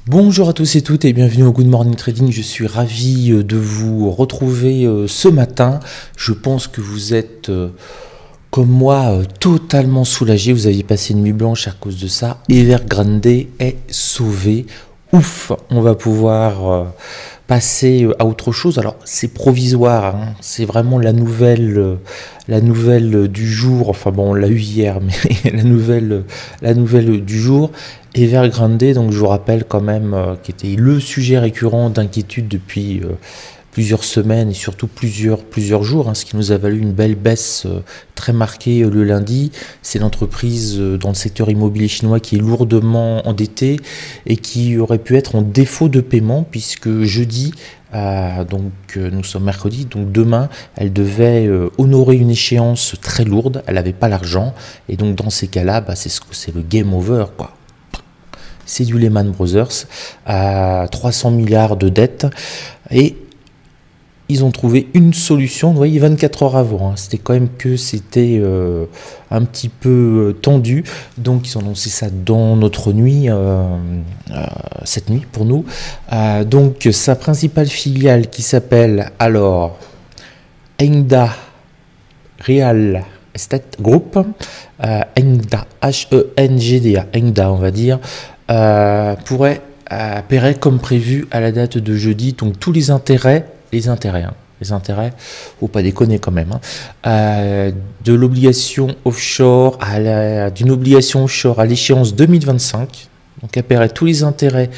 Bonjour à tous et toutes et bienvenue au Good Morning Trading. Je suis ravi de vous retrouver ce matin. Je pense que vous êtes comme moi totalement soulagé. Vous aviez passé une nuit blanche à cause de ça. Evergrande est sauvé. Ouf, on va pouvoir passer à autre chose. Alors c'est provisoire, hein. C'est vraiment la nouvelle du jour. Enfin bon, on l'a eu hier, mais la nouvelle du jour. Evergrande, donc je vous rappelle quand même, qui était le sujet récurrent d'inquiétude depuis plusieurs semaines et surtout plusieurs jours, hein, ce qui nous a valu une belle baisse très marquée le lundi. C'est l'entreprise dans le secteur immobilier chinois qui est lourdement endettée et qui aurait pu être en défaut de paiement puisque jeudi, nous sommes mercredi, donc demain, elle devait honorer une échéance très lourde, elle n'avait pas l'argent et donc dans ces cas-là, c'est le game over, quoi. C'est du Lehman Brothers à 300 milliards de dettes et ils ont trouvé une solution, vous voyez, 24 heures avant, hein. C'était quand même que c'était un petit peu tendu, donc ils ont annoncé ça dans notre nuit, cette nuit pour nous. Donc sa principale filiale qui s'appelle alors Hengda Real Estate Group, Hengda, H-E-N-G-D-A, Hengda on va dire, paierait comme prévu à la date de jeudi, donc tous les intérêts, faut pas déconner quand même, hein, de l'obligation offshore d'une obligation offshore à l'échéance 2025, donc elle paierait tous les intérêts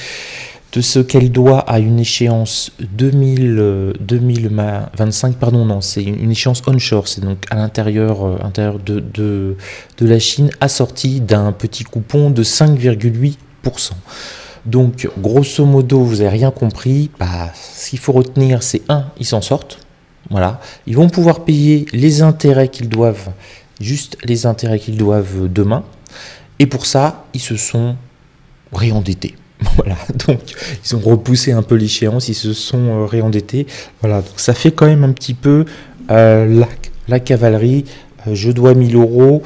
de ce qu'elle doit à une échéance 2025, pardon, non, c'est une échéance onshore, c'est donc à l'intérieur de la Chine, assortie d'un petit coupon de 5,8%. Donc, grosso modo, vous n'avez rien compris. Ce qu'il faut retenir, c'est ils s'en sortent. Voilà. Ils vont pouvoir payer les intérêts qu'ils doivent, juste les intérêts qu'ils doivent demain. Et pour ça, ils se sont réendettés. Voilà. Donc, ils ont repoussé un peu l'échéance, ils se sont réendettés. Voilà. Donc, ça fait quand même un petit peu la cavalerie. Je dois 1000 euros,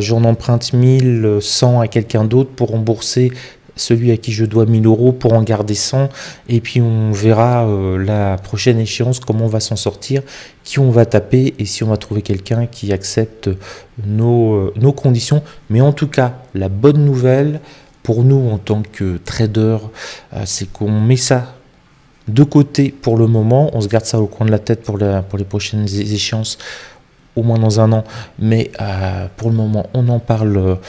j'en emprunte 1100 à quelqu'un d'autre pour rembourser celui à qui je dois 1000 euros pour en garder 100, et puis on verra la prochaine échéance comment on va s'en sortir, qui on va taper et si on va trouver quelqu'un qui accepte nos conditions. Mais en tout cas, la bonne nouvelle pour nous en tant que trader, c'est qu'on met ça de côté pour le moment, on se garde ça au coin de la tête pour les prochaines échéances, au moins dans un an, mais pour le moment on en parle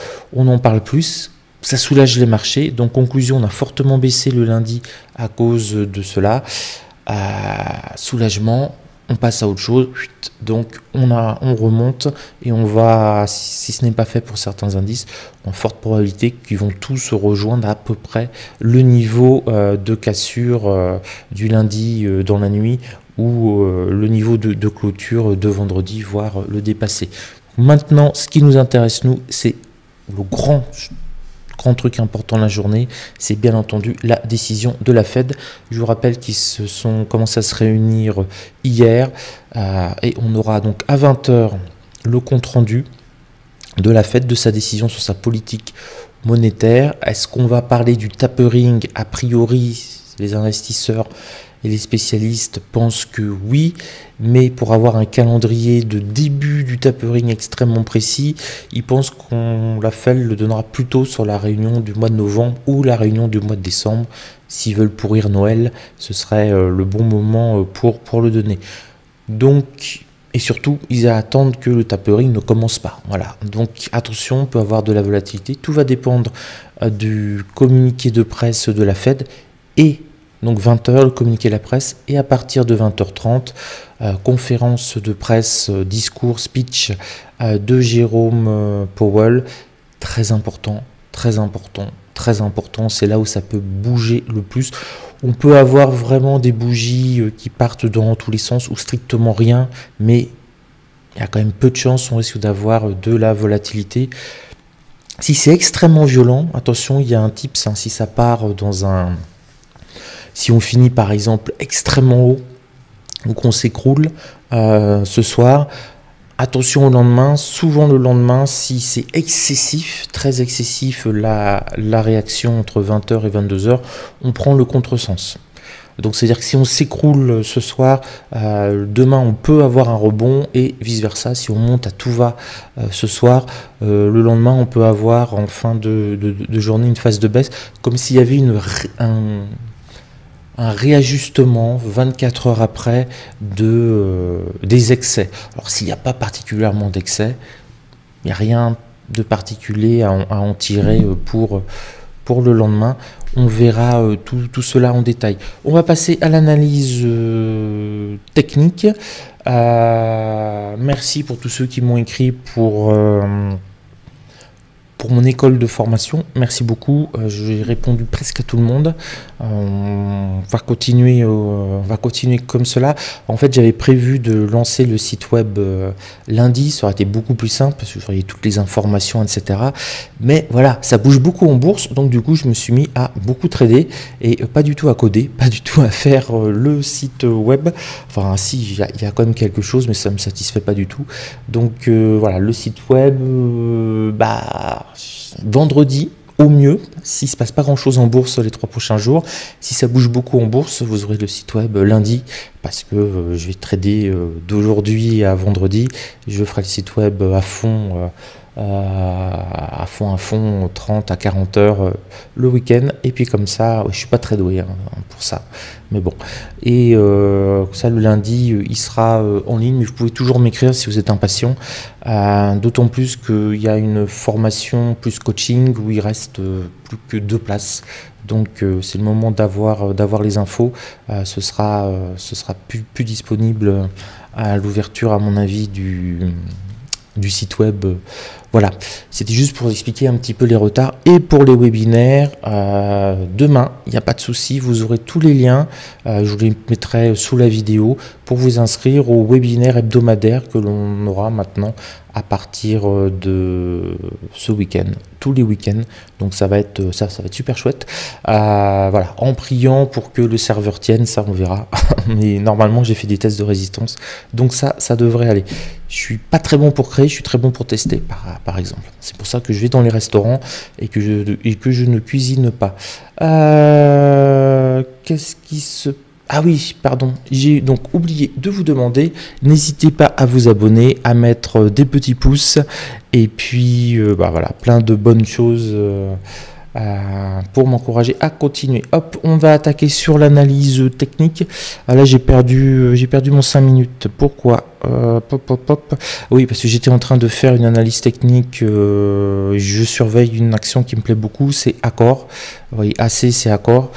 plus. Ça soulage les marchés. Donc conclusion, on a fortement baissé le lundi à cause de cela. Soulagement, on passe à autre chose. Donc on remonte et on va, si ce n'est pas fait pour certains indices, en forte probabilité qu'ils vont tous rejoindre à peu près le niveau de cassure du lundi dans la nuit, ou le niveau de clôture de vendredi, voire le dépasser. Maintenant, ce qui nous intéresse, nous, c'est le grand truc important de la journée, c'est bien entendu la décision de la Fed. Je vous rappelle qu'ils se sont commencé à se réunir hier et on aura donc à 20h le compte-rendu de la Fed, de sa décision sur sa politique monétaire. Est-ce qu'on va parler du tapering? A priori, les investisseurs et les spécialistes pensent que oui, mais pour avoir un calendrier de début du tapering extrêmement précis, ils pensent la Fed le donnera plutôt sur la réunion du mois de novembre ou la réunion du mois de décembre. S'ils veulent pourrir Noël, ce serait le bon moment pour le donner. Donc, et surtout, ils attendent que le tapering ne commence pas. Voilà. Donc attention, on peut avoir de la volatilité. Tout va dépendre du communiqué de presse de la Fed et donc 20h, le communiqué de la presse, et à partir de 20h30, conférence de presse, discours, speech de Jérôme Powell. Très important, c'est là où ça peut bouger le plus. On peut avoir vraiment des bougies qui partent dans tous les sens ou strictement rien, mais il y a quand même peu de chances, on risque d'avoir de la volatilité. Si c'est extrêmement violent, attention, il y a un tips, hein, si ça part si on finit par exemple extrêmement haut ou qu'on s'écroule ce soir, Attention au lendemain, souvent le lendemain, si c'est excessif, très excessif, la réaction entre 20h et 22h, on prend le contresens. Donc c'est-à-dire que si on s'écroule ce soir, demain on peut avoir un rebond et vice-versa. Si on monte à tout va ce soir, le lendemain on peut avoir en fin de journée une phase de baisse, comme s'il y avait un réajustement 24 heures après des excès. Alors s'il n'y a pas particulièrement d'excès, il n'y a rien de particulier à en tirer pour le lendemain. On verra tout cela en détail. On va passer à l'analyse technique. Merci pour tous ceux qui m'ont écrit pour mon école de formation. Merci beaucoup. J'ai répondu presque à tout le monde. On va continuer comme cela. En fait, j'avais prévu de lancer le site web lundi. Ça aurait été beaucoup plus simple parce que vous auriez toutes les informations, etc. Mais voilà, ça bouge beaucoup en bourse. Donc du coup, je me suis mis à beaucoup trader et pas du tout à coder, pas du tout à faire le site web. Enfin, si, il y a quand même quelque chose, mais ça ne me satisfait pas du tout. Donc voilà, le site web, vendredi au mieux, s'il ne se passe pas grand chose en bourse les 3 prochains jours. Si ça bouge beaucoup en bourse, vous aurez le site web lundi parce que je vais trader d'aujourd'hui à vendredi. Je ferai le site web à fond, 30 à 40 heures le week-end. Et puis comme ça, je suis pas très doué pour ça, mais bon. Et ça, le lundi, il sera en ligne, mais vous pouvez toujours m'écrire si vous êtes impatient. D'autant plus qu'il y a une formation plus coaching où il reste plus que 2 places. Donc c'est le moment d'avoir les infos. Ce sera plus disponible à l'ouverture, à mon avis, du site web. Voilà, c'était juste pour expliquer un petit peu les retards. Et pour les webinaires, demain, il n'y a pas de souci, vous aurez tous les liens. Je vous les mettrai sous la vidéo pour vous inscrire au webinaire hebdomadaire que l'on aura maintenant à partir de ce week-end, tous les week-ends. Donc ça va être super chouette. Voilà, en priant pour que le serveur tienne, ça on verra. Mais normalement j'ai fait des tests de résistance, donc ça devrait aller. Je suis pas très bon pour créer, je suis très bon pour tester par exemple. C'est pour ça que je vais dans les restaurants et que je ne cuisine pas. Qu'est-ce qui se... Ah oui, pardon, j'ai donc oublié de vous demander, n'hésitez pas à vous abonner, à mettre des petits pouces, et puis voilà, plein de bonnes choses pour m'encourager à continuer. Hop, on va attaquer sur l'analyse technique. Là, j'ai perdu mon 5 minutes. Pourquoi Oui, parce que j'étais en train de faire une analyse technique. Je surveille une action qui me plaît beaucoup, c'est Accor. Oui, AC, c'est Accor.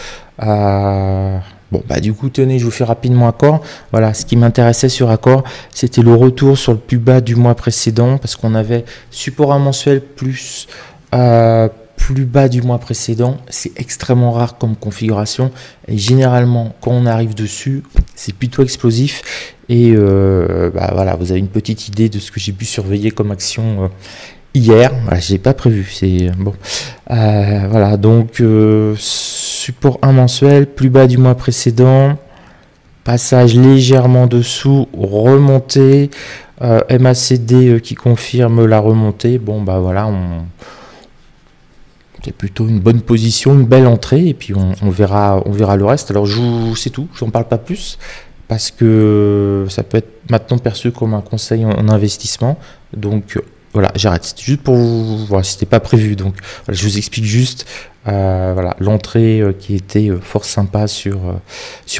Bon, du coup, tenez, je vous fais rapidement Accor. Voilà, ce qui m'intéressait sur Accor, c'était le retour sur le plus bas du mois précédent, parce qu'on avait support mensuel plus bas du mois précédent. C'est extrêmement rare comme configuration. Et généralement, quand on arrive dessus, c'est plutôt explosif. Et voilà, vous avez une petite idée de ce que j'ai pu surveiller comme action hier. Voilà, je n'ai pas prévu. C'est bon. Voilà, donc... support 1 mensuel, plus bas du mois précédent, passage légèrement dessous, remontée, MACD qui confirme la remontée. Bon, voilà, c'est plutôt une bonne position, une belle entrée, et puis on verra le reste. Alors, c'est tout, je n'en parle pas plus, parce que ça peut être maintenant perçu comme un conseil en investissement. Donc, voilà, j'arrête. C'était juste pour vous... Voilà, c'était pas prévu. Donc, voilà, je vous explique juste voilà, l'entrée qui était fort sympa sur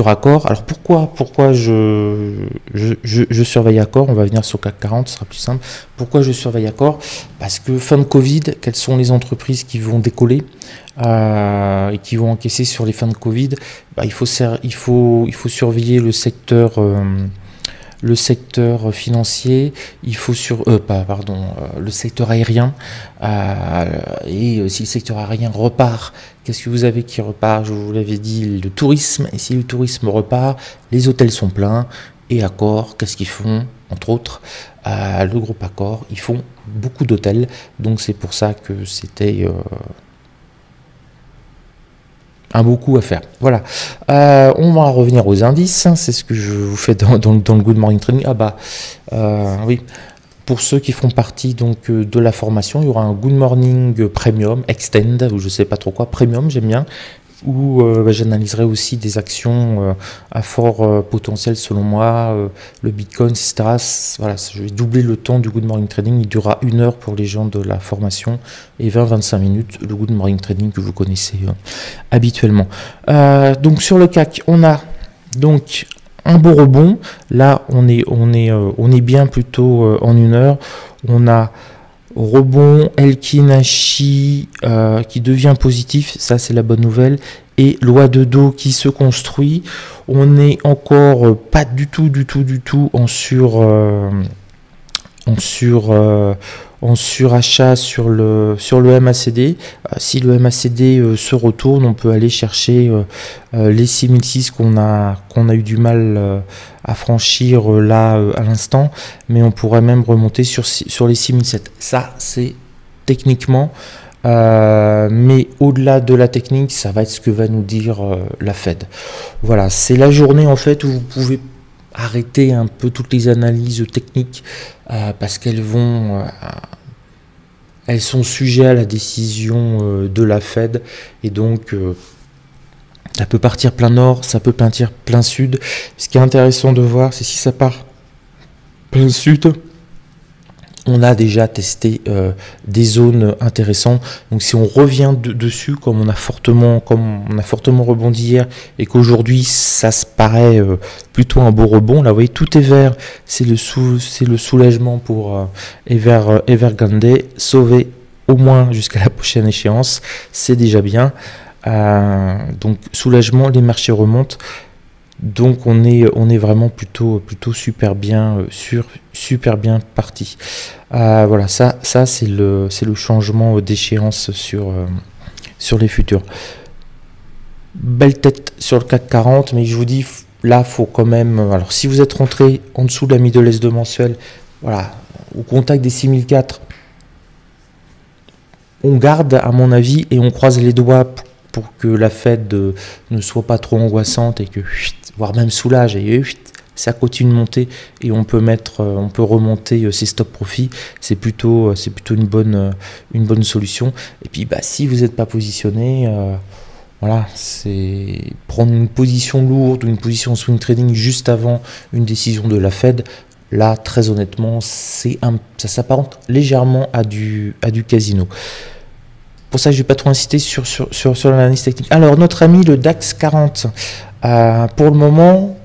Accor. Alors, pourquoi je surveille Accor? On va venir sur CAC 40, ce sera plus simple. Pourquoi je surveille Accor? Parce que fin de Covid, quelles sont les entreprises qui vont décoller et qui vont encaisser sur les fins de Covid? Il faut surveiller le secteur... le secteur financier, il faut le secteur aérien, et si le secteur aérien repart, qu'est-ce que vous avez qui repart? Je vous l'avais dit, le tourisme, et si le tourisme repart, les hôtels sont pleins, et Accor, qu'est-ce qu'ils font? Entre autres, le groupe Accor, ils font beaucoup d'hôtels, donc c'est pour ça que c'était... un beau coup à faire. Voilà. On va revenir aux indices. C'est ce que je vous fais dans le Good Morning Trading. Oui. Pour ceux qui font partie donc de la formation, il y aura un Good Morning Premium, Extend, ou je sais pas trop quoi, Premium, j'aime bien, où j'analyserai aussi des actions à fort potentiel selon moi, le Bitcoin, etc. Voilà, je vais doubler le temps du Good Morning Trading. Il durera 1 heure pour les gens de la formation et 20-25 minutes le Good Morning Trading que vous connaissez habituellement. Donc sur le CAC, on a donc un beau rebond. Là, on est bien plutôt en 1 heure. On a rebond Elkin-Hachi qui devient positif, ça c'est la bonne nouvelle, et loi de dos qui se construit. On n'est encore pas du tout en surachat sur le MACD. Si le MACD se retourne, on peut aller chercher les 6006 qu'on a eu du mal à franchir là à l'instant, mais on pourrait même remonter sur les 6007. Ça, c'est techniquement, mais au-delà de la technique, ça va être ce que va nous dire la Fed. Voilà, c'est la journée en fait où vous pouvez arrêter un peu toutes les analyses techniques parce qu'elles sont sujets à la décision de la Fed, et donc ça peut partir plein nord, ça peut partir plein sud. Ce qui est intéressant de voir, c'est si ça part plein sud, on a déjà testé des zones intéressantes. Donc si on revient dessus, comme on a fortement rebondi hier, et qu'aujourd'hui ça se paraît plutôt un beau rebond, là vous voyez tout est vert, c'est le soulagement pour Evergrande, sauvé au moins jusqu'à la prochaine échéance, c'est déjà bien. Donc soulagement, les marchés remontent. Donc on est vraiment plutôt super bien super bien parti. Voilà, ça c'est le changement d'échéance sur les futurs. Belle tête sur le CAC 40, mais je vous dis là faut quand même. Alors si vous êtes rentré en dessous de la middle S2 mensuelle, voilà, au contact des 6004, on garde à mon avis et on croise les doigts pour que la Fed ne soit pas trop angoissante et que voire même soulage et ça continue de monter, et on peut remonter ses stop profits. C'est plutôt une bonne solution. Et puis si vous n'êtes pas positionné, voilà, c'est prendre une position lourde ou une position swing trading juste avant une décision de la Fed. Là, très honnêtement, ça s'apparente légèrement à du casino. Pour ça, je ne vais pas trop insister sur l'analyse technique. Alors, notre ami le DAX 40, pour le moment,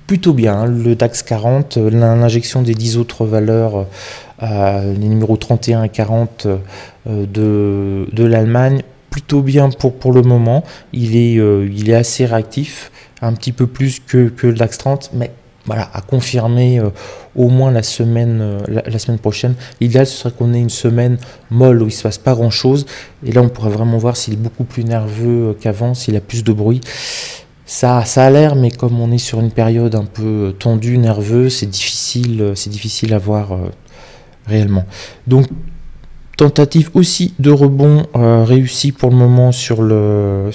plutôt bien. Hein, le DAX 40, l'injection des 10 autres valeurs, les numéros 31 et 40 de l'Allemagne, plutôt bien pour le moment. Il est assez réactif, un petit peu plus que le DAX 30, mais voilà, à confirmer au moins la semaine prochaine. L'idéal, ce serait qu'on ait une semaine molle où il ne se passe pas grand chose, et là on pourrait vraiment voir s'il est beaucoup plus nerveux qu'avant, s'il a plus de bruit. Ça a l'air, mais comme on est sur une période un peu tendue, nerveuse, c'est difficile à voir réellement. Donc tentative aussi de rebond réussi pour le moment sur le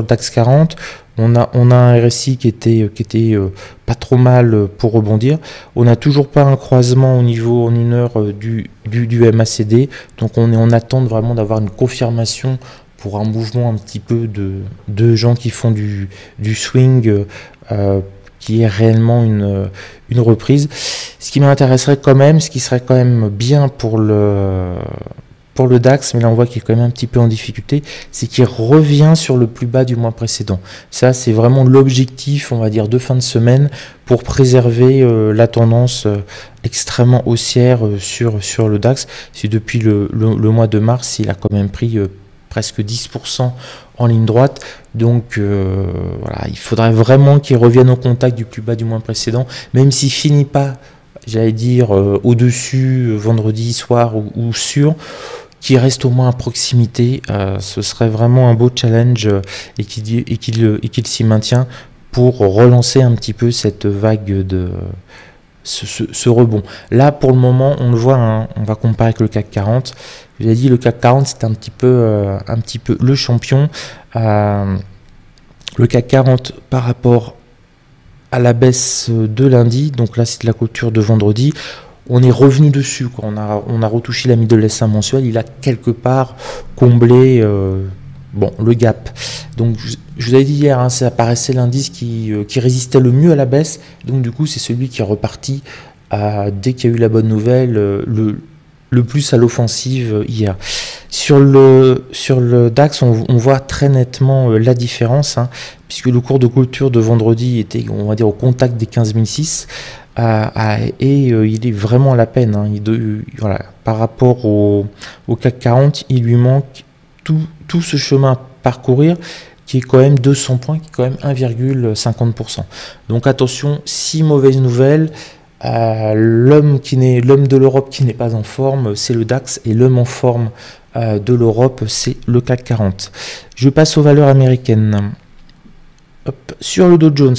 DAX 40. On a un RSI qui était pas trop mal pour rebondir. On n'a toujours pas un croisement au niveau en 1 heure du MACD. Donc on est en attente vraiment d'avoir une confirmation pour un mouvement un petit peu de gens qui font du swing, qui est réellement une reprise. Ce qui m'intéresserait quand même, ce qui serait quand même bien pour le DAX, mais là on voit qu'il est quand même un petit peu en difficulté, c'est qu'il revient sur le plus bas du mois précédent. Ça, c'est vraiment l'objectif, on va dire, de fin de semaine pour préserver la tendance extrêmement haussière sur le DAX. C'est depuis le mois de mars, il a quand même pris presque 10% en ligne droite. Donc voilà, il faudrait vraiment qu'il revienne au contact du plus bas du mois précédent, même s'il finit pas, j'allais dire, au-dessus vendredi soir ou sur, qui reste au moins à proximité. Ce serait vraiment un beau challenge et qu'il s'y maintient pour relancer un petit peu cette vague de ce rebond. Là, pour le moment, on le voit, hein, on va comparer avec le CAC 40. Je l'ai dit, le CAC 40, c'est un petit peu le champion. Le CAC 40 par rapport à la baisse de lundi, donc là c'est de la clôture de vendredi, on est revenu dessus, quoi. On a retouché la middle S1 mensuelle, il a quelque part comblé bon, le gap. Donc je vous avais dit hier, hein, ça apparaissait l'indice qui résistait le mieux à la baisse, donc du coup c'est celui qui est reparti dès qu'il y a eu la bonne nouvelle, le plus à l'offensive hier. Sur le DAX, on voit très nettement la différence, hein, puisque le cours de clôture de vendredi était, on va dire, au contact des 15006, et il est vraiment à la peine, hein. Voilà, par rapport au CAC 40, il lui manque tout ce chemin à parcourir, qui est quand même 200 points, qui est quand même 1,50%. Donc attention, si mauvaise nouvelle, l'homme de l'Europe qui n'est pas en forme, c'est le DAX, et l'homme en forme de l'Europe, c'est le CAC 40. Je passe aux valeurs américaines. Hop. Sur le Dow Jones,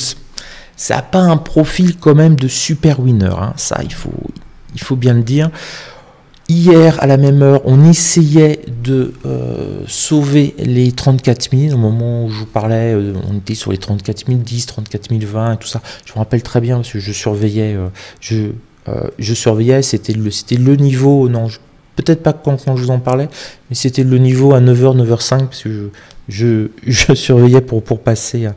ça n'a pas un profil quand même de super winner, hein. Ça, il faut bien le dire. Hier, à la même heure, on essayait de sauver les 34 000. Au moment où je vous parlais, on était sur les 34 010, 34 020 et tout ça. Je me rappelle très bien parce que je surveillais. Je surveillais, c'était le niveau. Non, peut-être pas quand je vous en parlais, mais c'était le niveau à 9h, 9h05 parce que je surveillais pour passer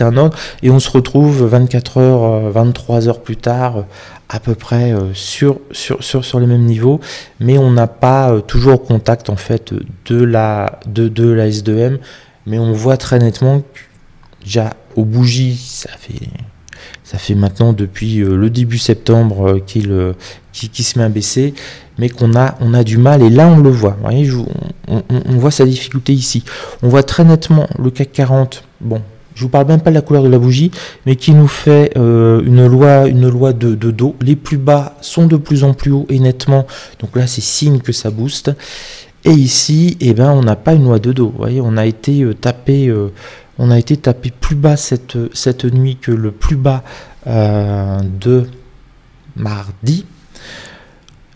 un ordre. Et on se retrouve 24h, 23h plus tard, à peu près sur les mêmes niveaux, mais on n'a pas toujours contact en fait de la S2M, mais on voit très nettement que déjà aux bougies, ça fait maintenant depuis le début septembre qui se met à baisser, mais qu'on a du mal, et là on le voit. Vous voyez, on voit sa difficulté ici. On voit très nettement le CAC 40, bon, je vous parle même pas de la couleur de la bougie, mais qui nous fait une loi de dos. Les plus bas sont de plus en plus hauts et nettement, donc là c'est signe que ça booste. Et ici, eh ben, on n'a pas une loi de dos. Vous voyez, on a été tapé plus bas cette nuit que le plus bas de mardi.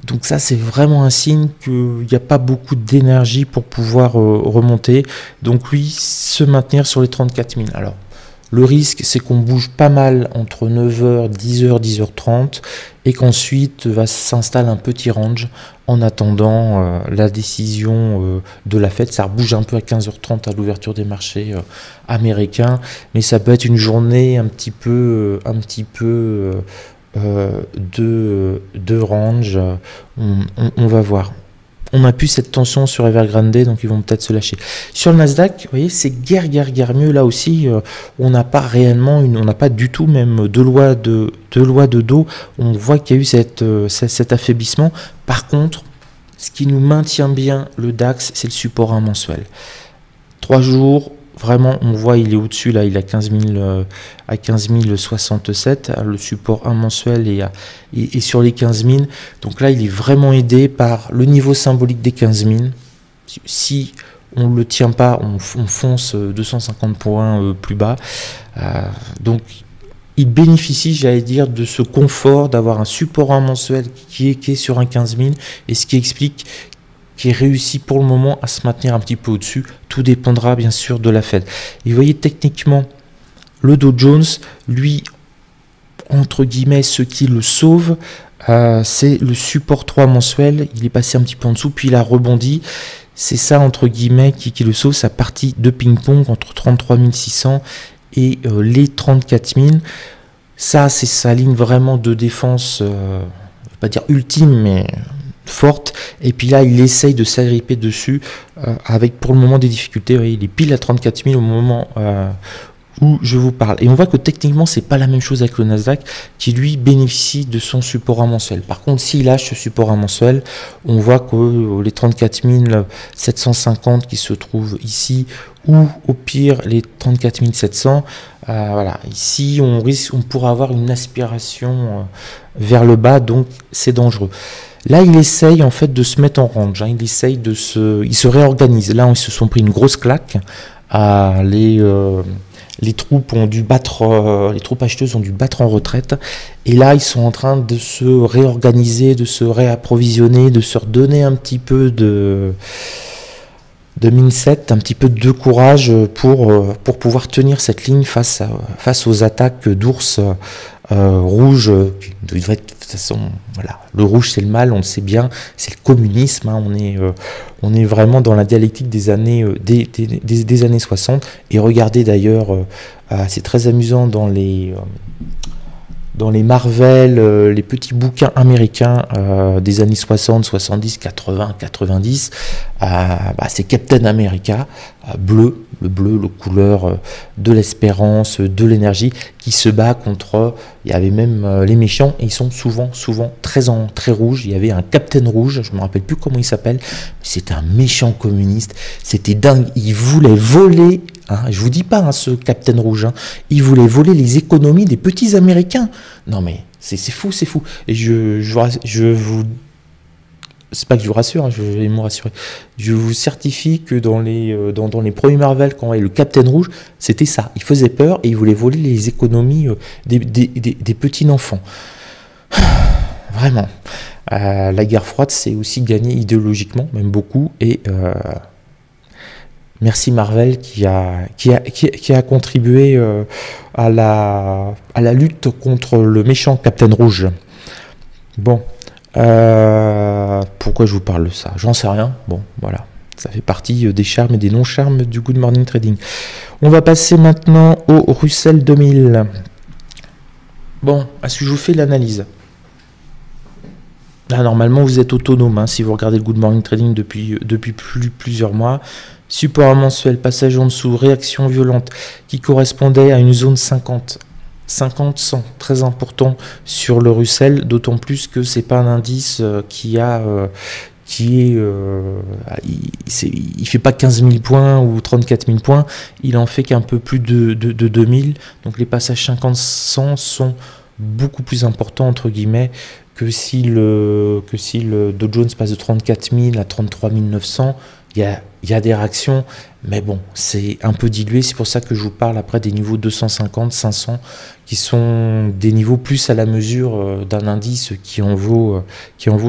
Donc ça, c'est vraiment un signe qu'il n'y a pas beaucoup d'énergie pour pouvoir remonter. Donc lui, se maintenir sur les 34 000. Alors, le risque, c'est qu'on bouge pas mal entre 9h, 10h, 10h30 et qu'ensuite va s'installer un petit range en attendant la décision de la Fed. Ça bouge un peu à 15h30 à l'ouverture des marchés américains, mais ça peut être une journée un petit peu de range, on va voir. On a plus cette tension sur Evergrande, donc ils vont peut-être se lâcher. Sur le Nasdaq, vous voyez, c'est guère mieux. Là aussi, on n'a pas réellement on n'a pas du tout même de loi de dos. On voit qu'il y a eu cet affaiblissement. Par contre, ce qui nous maintient bien le DAX, c'est le support 1 mensuel. 3 jours. Vraiment, on voit, il est au-dessus, là, il a 15 067, le support 1 mensuel et sur les 15 000. Donc là, il est vraiment aidé par le niveau symbolique des 15 000. Si on ne le tient pas, on fonce 250 points plus bas. Donc, il bénéficie, j'allais dire, de ce confort d'avoir un support 1 mensuel qui est sur un 15 000, et ce qui explique qui réussit pour le moment à se maintenir un petit peu au-dessus. Tout dépendra bien sûr de la Fed. Et vous voyez, techniquement, le Dow Jones, lui, entre guillemets, ce qui le sauve, c'est le support 3 mensuel. Il est passé un petit peu en dessous, puis il a rebondi. C'est ça, entre guillemets, qui le sauve, sa partie de ping-pong entre 33 600 et les 34 000. Ça, c'est sa ligne vraiment de défense, je ne vais pas dire ultime, mais forte. Et puis là, il essaye de s'agripper dessus avec pour le moment des difficultés. Vous voyez, il est pile à 34 000 au moment où je vous parle. Et on voit que techniquement, c'est pas la même chose avec le Nasdaq qui lui bénéficie de son support 1 mensuel. Par contre, s'il lâche ce support 1 mensuel, on voit que les 34 750 qui se trouvent ici, ou au pire les 34 700, voilà, ici on pourra avoir une aspiration vers le bas, donc c'est dangereux. Là, il essaye en fait de se mettre en range, hein. Il se réorganise. Là, ils se sont pris une grosse claque. Les troupes acheteuses ont dû battre en retraite. Et là, ils sont en train de se réorganiser, de se réapprovisionner, de se redonner un petit peu de mindset, un petit peu de courage pour pouvoir tenir cette ligne face aux attaques d'ours rouge, qui devrait être, de toute façon, voilà, le rouge c'est le mal, on le sait bien, c'est le communisme, hein, on est vraiment dans la dialectique des années, des années 60, et regardez d'ailleurs, c'est très amusant dans les Marvel, les petits bouquins américains des années 60, 70, 80, 90, c'est Captain America, bleu, le bleu, le couleur de l'espérance, de l'énergie, qui se bat contre, il y avait même les méchants, et ils sont souvent très rouges. Il y avait un Captain Rouge, je me rappelle plus comment il s'appelle, c'était un méchant communiste, c'était dingue, il voulait voler. Je vous dis pas, ce Captain Rouge, il voulait voler les économies des petits Américains. Non mais c'est fou. Et je vous, c'est pas que je vous rassure, je vais me rassurer. Je vous certifie que dans les premiers Marvel, quand il y avait le Captain Rouge, c'était ça. Il faisait peur et il voulait voler les économies des petits enfants. Vraiment. La guerre froide, c'est aussi gagné idéologiquement, même beaucoup, et merci Marvel qui a contribué à la lutte contre le méchant Captain Rouge. Bon, pourquoi je vous parle de ça? J'en sais rien. Bon, voilà, ça fait partie des charmes et des non-charmes du Good Morning Trading. On va passer maintenant au Russell 2000. Bon, est-ce que je vous fais l'analyse? Là, normalement, vous êtes autonome, si vous regardez le Good Morning Trading depuis plusieurs mois. Support mensuel, passage en dessous, réaction violente qui correspondait à une zone 50, 100, très important sur le Russell, d'autant plus que c'est pas un indice il fait pas 15 000 points ou 34 000 points, il en fait qu'un peu plus de 2000, donc les passages 50-100 sont beaucoup plus importants entre guillemets que si le Dow Jones passe de 34 000 à 33 900. Il y a des réactions, mais bon, c'est un peu dilué. C'est pour ça que je vous parle après des niveaux 250, 500, qui sont des niveaux plus à la mesure d'un indice qui en vaut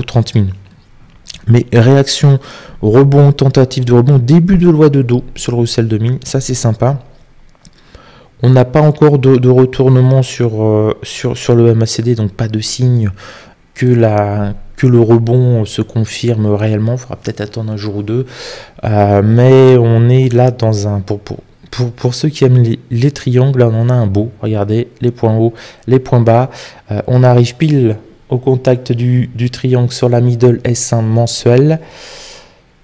30 000. Mais réaction, rebond, tentative de rebond, début de loi de Dow sur le Russell 2000, ça c'est sympa. On n'a pas encore de retournement sur le MACD, donc pas de signe que le rebond se confirme réellement. Il faudra peut-être attendre un jour ou deux, mais on est là dans un pour ceux qui aiment les triangles, on en a un beau. Regardez les points hauts, les points bas. On arrive pile au contact du triangle sur la middle S1 mensuelle.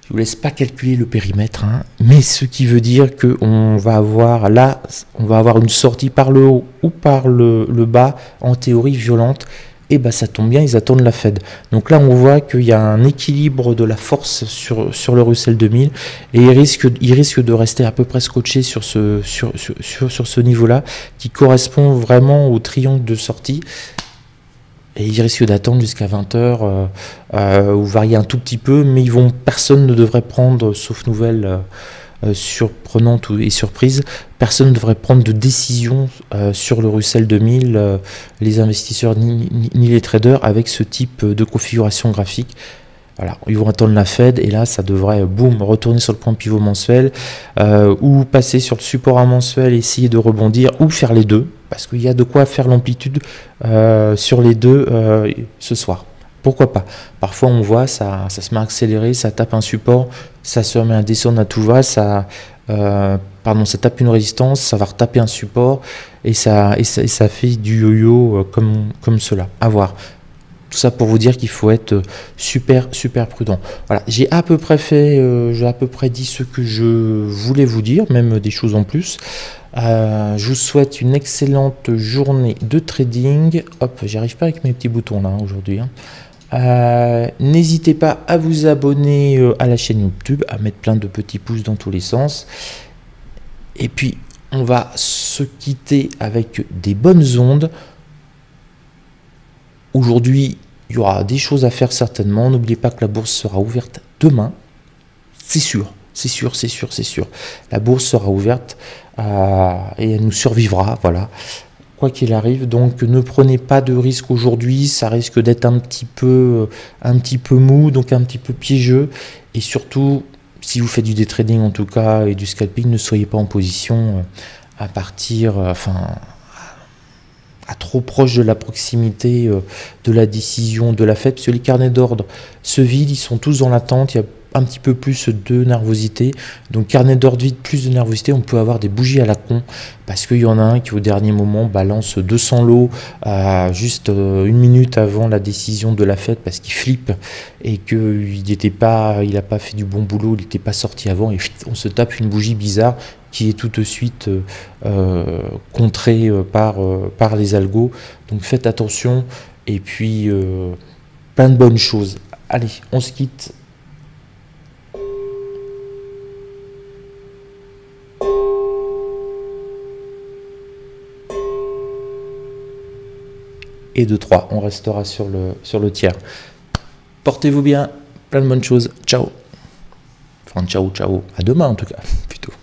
Je vous laisse pas calculer le périmètre, mais ce qui veut dire que on va avoir une sortie par le haut ou par le bas, en théorie violente. Et ça tombe bien, ils attendent la Fed. Donc là, on voit qu'il y a un équilibre de la force sur le Russell 2000, et il risque de rester à peu près scotché sur ce niveau-là, qui correspond vraiment au triangle de sortie. Et il risque d'attendre jusqu'à 20h, ou varier un tout petit peu, mais personne ne devrait prendre, sauf nouvelle surprenante et surprise, personne ne devrait prendre de décision sur le Russell 2000, les investisseurs ni les traders, avec ce type de configuration graphique. Voilà, ils vont attendre la Fed, et là ça devrait retourner sur le point pivot mensuel, ou passer sur le support mensuel, essayer de rebondir, ou faire les deux, parce qu'il y a de quoi faire l'amplitude sur les deux ce soir. Pourquoi pas? Parfois on voit ça se met à accélérer, ça tape un support, ça se met à descendre à tout va, ça tape une résistance, ça va retaper un support, et ça fait du yo-yo comme cela. À voir. Tout ça pour vous dire qu'il faut être super prudent. Voilà, j'ai à peu près dit ce que je voulais vous dire, même des choses en plus. Je vous souhaite une excellente journée de trading. Hop, j'y arrive pas avec mes petits boutons là aujourd'hui. N'hésitez pas à vous abonner à la chaîne YouTube, à mettre plein de petits pouces dans tous les sens. Et puis, on va se quitter avec des bonnes ondes. Aujourd'hui, il y aura des choses à faire certainement. N'oubliez pas que la bourse sera ouverte demain. C'est sûr. La bourse sera ouverte et elle nous survivra. Voilà. Quoi qu'il arrive, donc ne prenez pas de risque aujourd'hui. Ça risque d'être un petit peu mou, donc un petit peu piégeux. Et surtout, si vous faites du day trading en tout cas et du scalping, ne soyez pas en position à partir, trop proche de la proximité de la décision de la fête, parce que les carnets d'ordre se vident, ils sont tous dans l'attente, il y a un petit peu plus de nervosité. Donc carnet d'ordre vide, plus de nervosité, on peut avoir des bougies à la con, parce qu'il y en a un qui au dernier moment balance 200 lots juste une minute avant la décision de la fête, parce qu'il flippe et qu'il n'a pas fait du bon boulot, il n'était pas sorti avant, et on se tape une bougie bizarre qui est tout de suite contrée par les algos. Donc faites attention, et puis plein de bonnes choses. Allez, on se quitte. Et de 3, on restera sur le tiers. Portez-vous bien, plein de bonnes choses. Ciao. Enfin, ciao, ciao. À demain en tout cas, plutôt.